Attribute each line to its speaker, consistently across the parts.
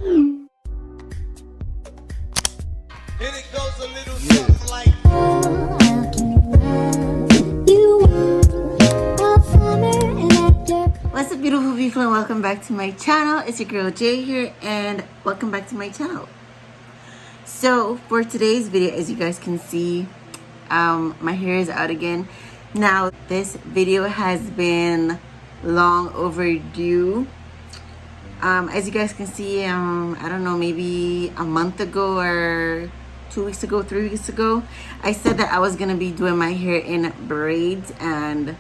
Speaker 1: And it goes a little something like
Speaker 2: What's up, beautiful people, and welcome back to my channel. It's your girl Jay here, and welcome back to my channel. So for today's video, as you guys can see, my hair is out again. Now this video has been long overdue. As you guys can see, I don't know, maybe a month ago or 2 weeks ago, 3 weeks ago, I said that I was gonna be doing my hair in braids, and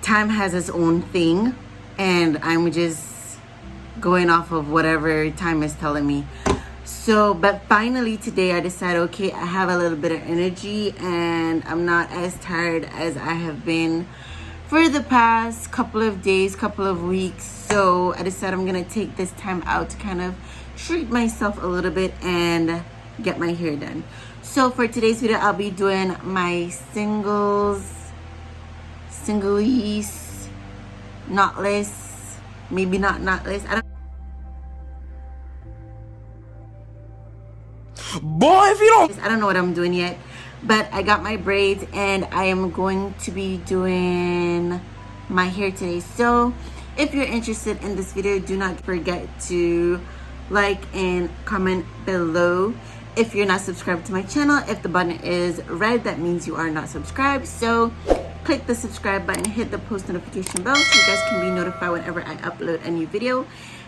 Speaker 2: time has its own thing, and I'm just going off of whatever time is telling me. So, but finally today I decided, okay, I have a little bit of energy and I'm not as tired as I have been for the past couple of days, couple of weeks. So I decided I'm gonna take this time out to kind of treat myself a little bit and get my hair done. So for today's video, I'll be doing my singles, singlies, knotless, maybe not knotless.
Speaker 1: boy, if you don't.
Speaker 2: I don't know what I'm doing yet, but I got my braids and I am going to be doing my hair today. So if you're interested in this video, do not forget to like and comment below. If you're not subscribed to my channel, if the button is red, that means you are not subscribed. So click the subscribe button, hit the post notification bell so you guys can be notified whenever I upload a new video.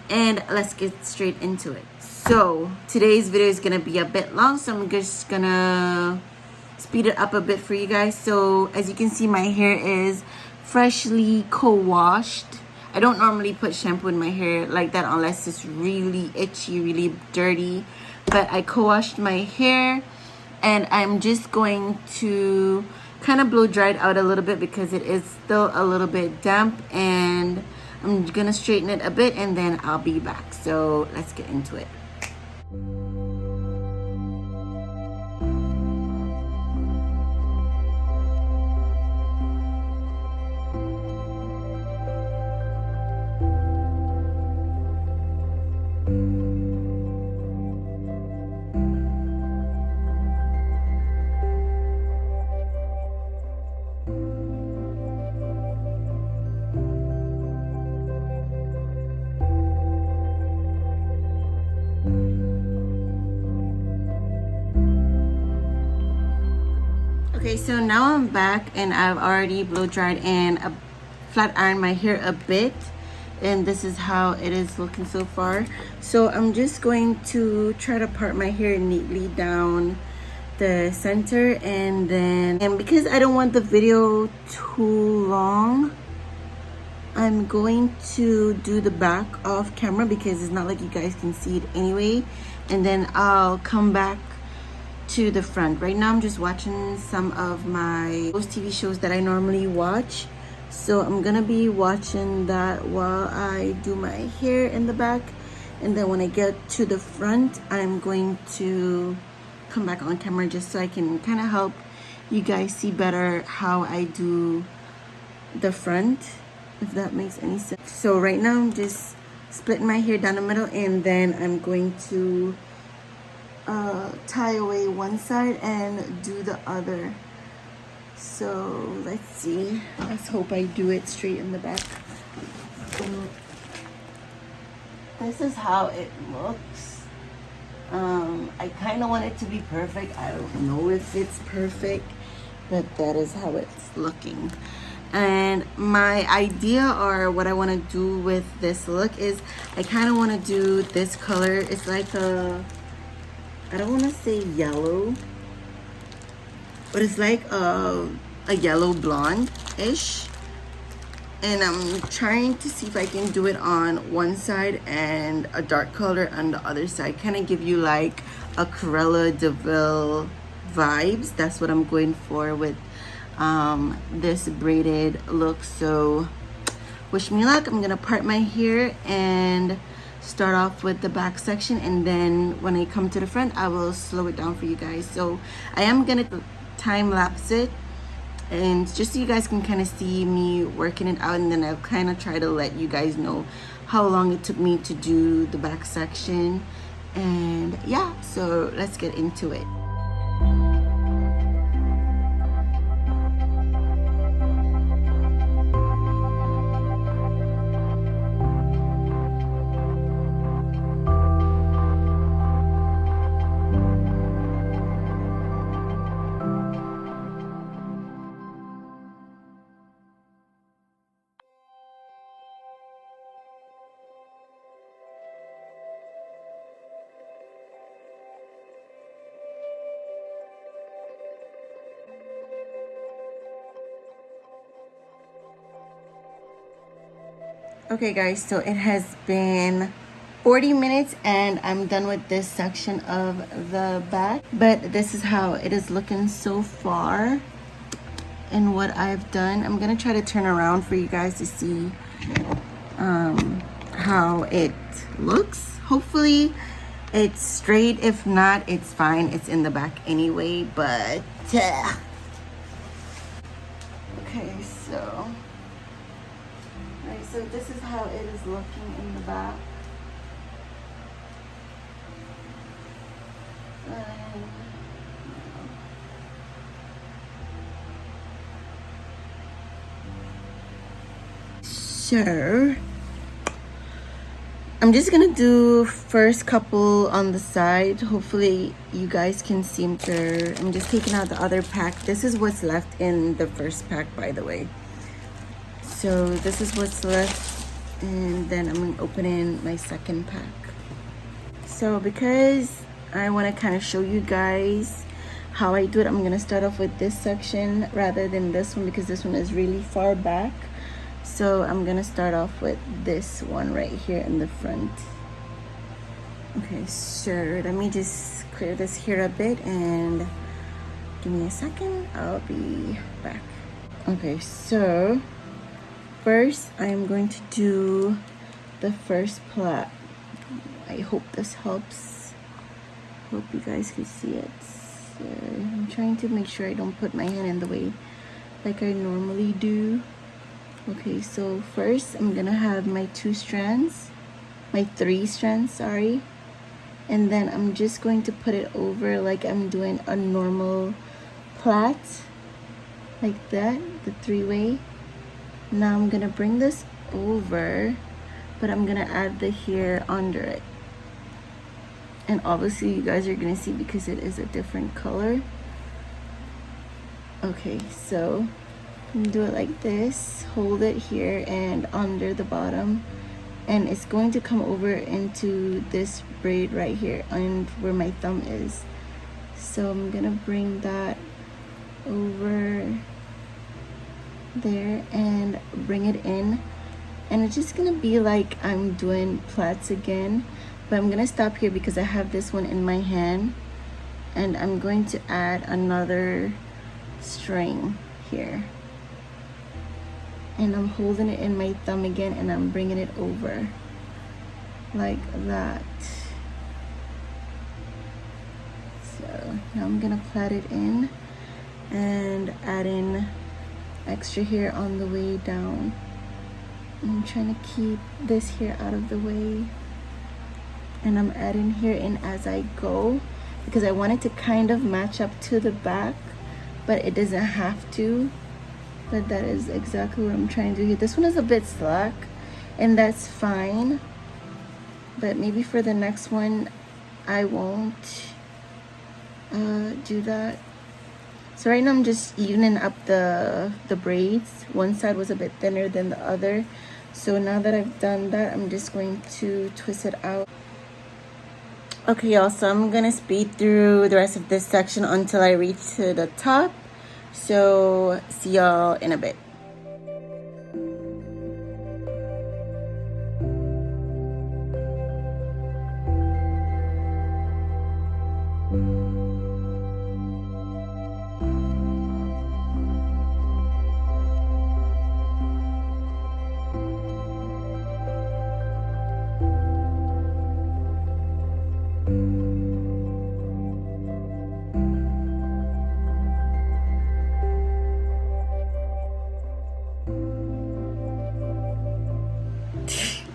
Speaker 2: And let's get straight into it. So today's video is gonna be a bit long, so I'm just gonna speed it up a bit for you guys. So as you can see, my hair is freshly co-washed. I don't normally put shampoo in my hair like that unless it's really itchy, really dirty, but I co-washed my hair, and I'm just going to kind of blow dry it out a little bit because it is still a little bit damp, and I'm gonna straighten it a bit and then I'll be back. So let's get into it. Okay, so now I'm back and I've already blow dried and flat ironed my hair a bit, and this is how it is looking so far. So I'm just going to try to part my hair neatly down the center, and because I don't want the video too long, I'm going to do the back off camera because it's not like you guys can see it anyway, and then I'll come back to the front. Right now I'm just watching some of those TV shows that I normally watch, so I'm gonna be watching that while I do my hair in the back, and then when I get to the front I'm going to come back on camera just so I can kind of help you guys see better how I do the front, if that makes any sense. So right now I'm just splitting my hair down the middle, and then I'm going to tie away one side and do the other. So let's see, let's hope I do it straight in the back. This is how it looks. I kind of want it to be perfect. I don't know if it's perfect, but that is how it's looking. And my idea, or what I want to do with this look, is I kind of want to do this color. It's like I don't want to say yellow, but it's like a yellow blonde-ish. And I'm trying to see if I can do it on one side and a dark color on the other side. Kind of give you like a Cruella DeVille vibes. That's what I'm going for with this braided look. So wish me luck. I'm going to part my hair and start off with the back section, and then when I come to the front I will slow it down for you guys. So I am gonna time lapse it, and just so you guys can kind of see me working it out, and then I'll kind of try to let you guys know how long it took me to do the back section. And yeah, so let's get into it. Okay guys, so it has been 40 minutes and I'm done with this section of the back, but this is how it is looking so far and what I've done. I'm gonna try to turn around for you guys to see how it looks. Hopefully it's straight. If not, it's fine, it's in the back anyway. But okay, so so this is how it is looking in the back. So I'm just gonna do first couple on the side. Hopefully you guys can see them. I'm just taking out the other pack. This is what's left in the first pack, by the way. So this is what's left, and then I'm gonna open in my second pack. So because I want to kind of show you guys how I do it, I'm gonna start off with this section rather than this one because this one is really far back. So I'm gonna start off with this one right here in the front. Okay, so let me just clear this here a bit and give me a second, I'll be back. Okay, so first, I am going to do the first plait. I hope this helps. Hope you guys can see it. So I'm trying to make sure I don't put my hand in the way like I normally do. Okay, so first I'm gonna have my three strands, sorry. And then I'm just going to put it over like I'm doing a normal plait, like that, the three-way. Now I'm gonna bring this over, but I'm gonna add the hair under it. And obviously you guys are gonna see because it is a different color. Okay, so do it like this, hold it here and under the bottom, and it's going to come over into this braid right here and where my thumb is. So I'm gonna bring that over there and bring it in, and it's just gonna be like I'm doing plaits again, but I'm gonna stop here because I have this one in my hand and I'm going to add another string here, and I'm holding it in my thumb again and I'm bringing it over like that. So now I'm gonna plait it in and add in extra hair on the way down. I'm trying to keep this hair out of the way, and I'm adding hair in as I go because I want it to kind of match up to the back, but it doesn't have to. But that is exactly what I'm trying to do here. This one is a bit slack and that's fine, but maybe for the next one I won't do that. So right now I'm just evening up the braids. One side was a bit thinner than the other. So now that I've done that, I'm just going to twist it out. Okay, y'all, so I'm gonna speed through the rest of this section until I reach to the top. So see y'all in a bit.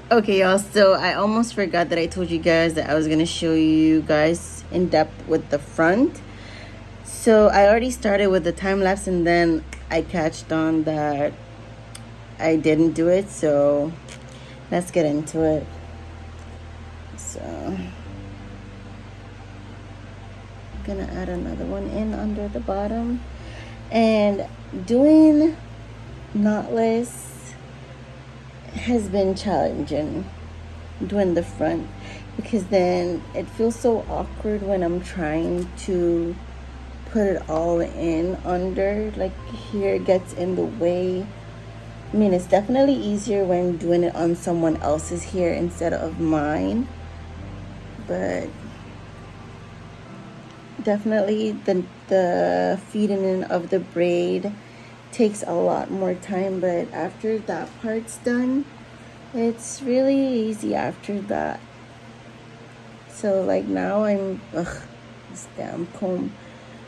Speaker 2: Okay, y'all, so I almost forgot that I told you guys that I was gonna show you guys in depth with the front. So I already started with the time lapse, and then I catched on that I didn't do it, so let's get into it. So I'm gonna add another one in under the bottom, and doing knotless has been challenging, doing the front, because then it feels so awkward when I'm trying to put it all in under, like here it gets in the way. I mean, it's definitely easier when doing it on someone else's hair instead of mine, but definitely the feeding in of the braid takes a lot more time, but after that part's done, it's really easy after that. So like now I'm this damn comb.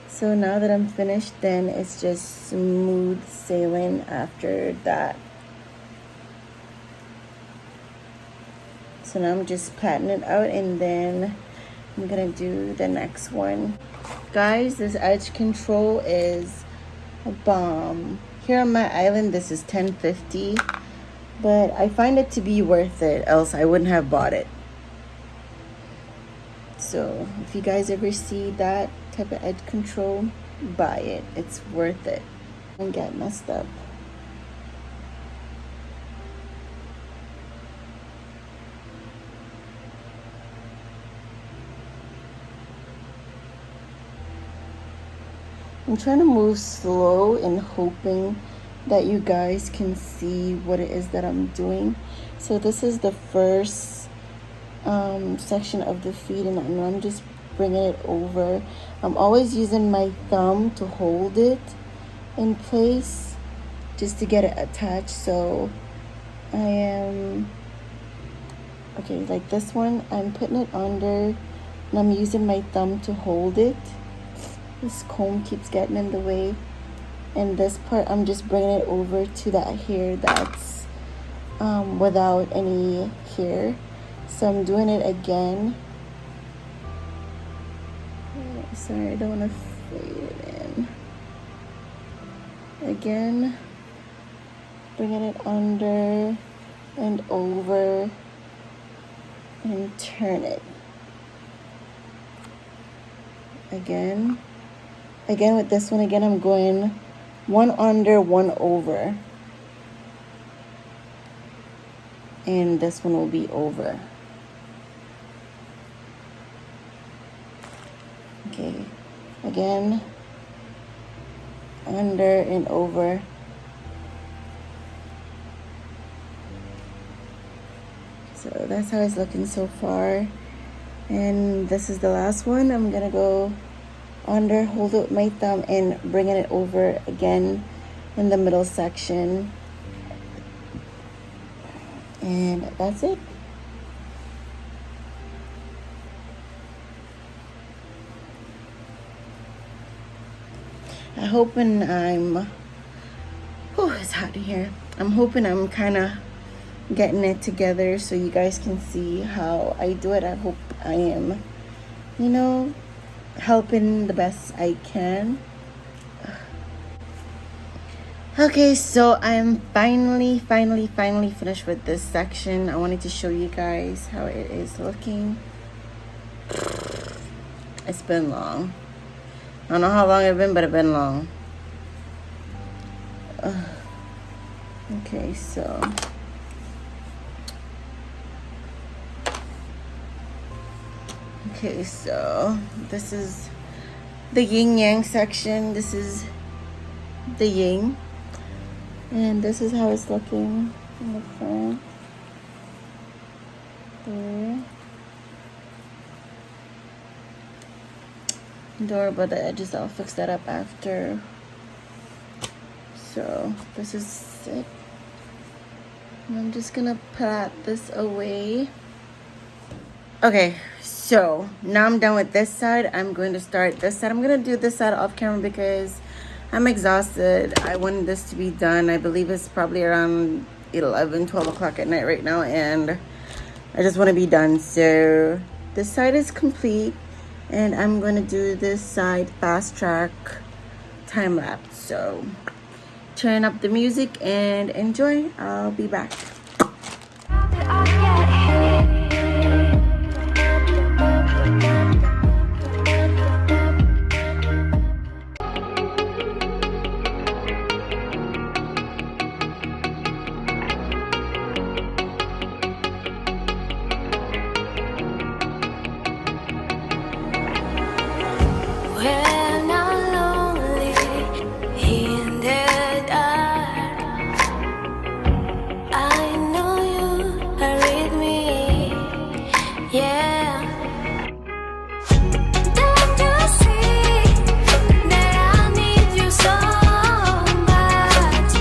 Speaker 2: So now that I'm finished, then it's just smooth sailing after that. So now I'm just patting it out, and then I'm gonna do the next one. Guys, this edge control is a bomb. Here on my island, this is $10.50, but I find it to be worth it, else I wouldn't have bought it. So if you guys ever see that type of edge control, buy it. It's worth it. And get messed up. I'm trying to move slow and hoping that you guys can see what it is that I'm doing. So this is the first section of the feet, and I'm just bringing it over. I'm always using my thumb to hold it in place just to get it attached. So I am okay, like this one, I'm putting it under and I'm using my thumb to hold it. This comb keeps getting in the way, and this part I'm just bringing it over to that hair that's without any hair. So I'm doing it again. Sorry, I don't want to fade it in. Again, bringing it under and over and turn it. Again with this one, again I'm going one under, one over, and this one will be over. Okay, again under and over. So that's how it's looking so far, and this is the last one. I'm gonna go under, hold it with my thumb, and bringing it over again in the middle section, and that's it. I'm hoping it's hot in here. I'm hoping I'm kind of getting it together so you guys can see how I do it. I hope I am, helping the best I can. Okay, so I'm finally finished with this section. I wanted to show you guys how it is looking. It's been long. I don't know how long it's been, but it's been long. Okay, so this is the yin yang section. This is the Ying, and this is how it's looking in the front. There. Adorable, the edges. I'll fix that up after. So this is it. And I'm just gonna pat this away. Okay, so now I'm done with this side. I'm going to start this side. I'm gonna do this side off camera because I'm exhausted. I wanted this to be done. I believe it's probably around 11, 12 o'clock at night right now, and I just want to be done. So this side is complete, and I'm going to do this side fast track time lapse. So turn up the music and enjoy. I'll be back.
Speaker 3: When I'm lonely in the dark, I know you are with me, yeah. Don't you see that I need you so much?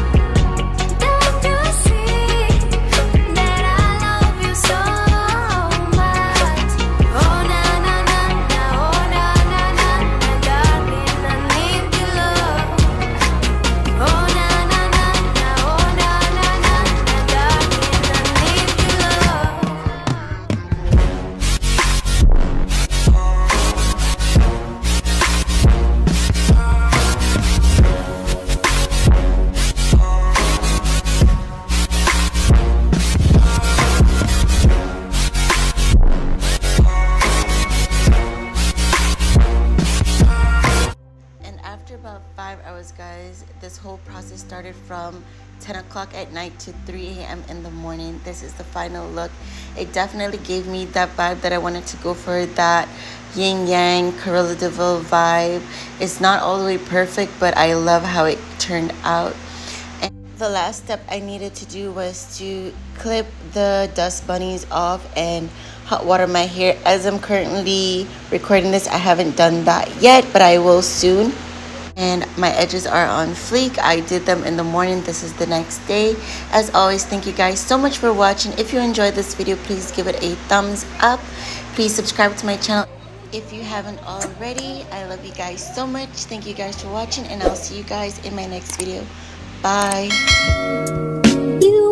Speaker 3: Don't you see that I love you so much? Oh na na na na, oh na na na na, darling, I need your love. Oh na na na na, oh na na na na, darling, I need your love.
Speaker 2: And after about 5 hours, guys, this whole process started from 10 o'clock at night to 3 a.m. in the morning. This is the final look. It definitely gave me that vibe that I wanted to go for, that yin yang Cruella Deville vibe. It's not all the way perfect, but I love how it turned out. And the last step I needed to do was to clip the dust bunnies off and hot water my hair. As I'm currently recording this, I haven't done that yet, but I will soon. And my edges are on fleek. I did them in the morning. This is the next day. As always, thank you guys so much for watching. If you enjoyed this video, please give it a thumbs up. Please subscribe to my channel if you haven't already. I love you guys so much. Thank you guys for watching, and I'll see you guys in my next video. Bye.
Speaker 3: You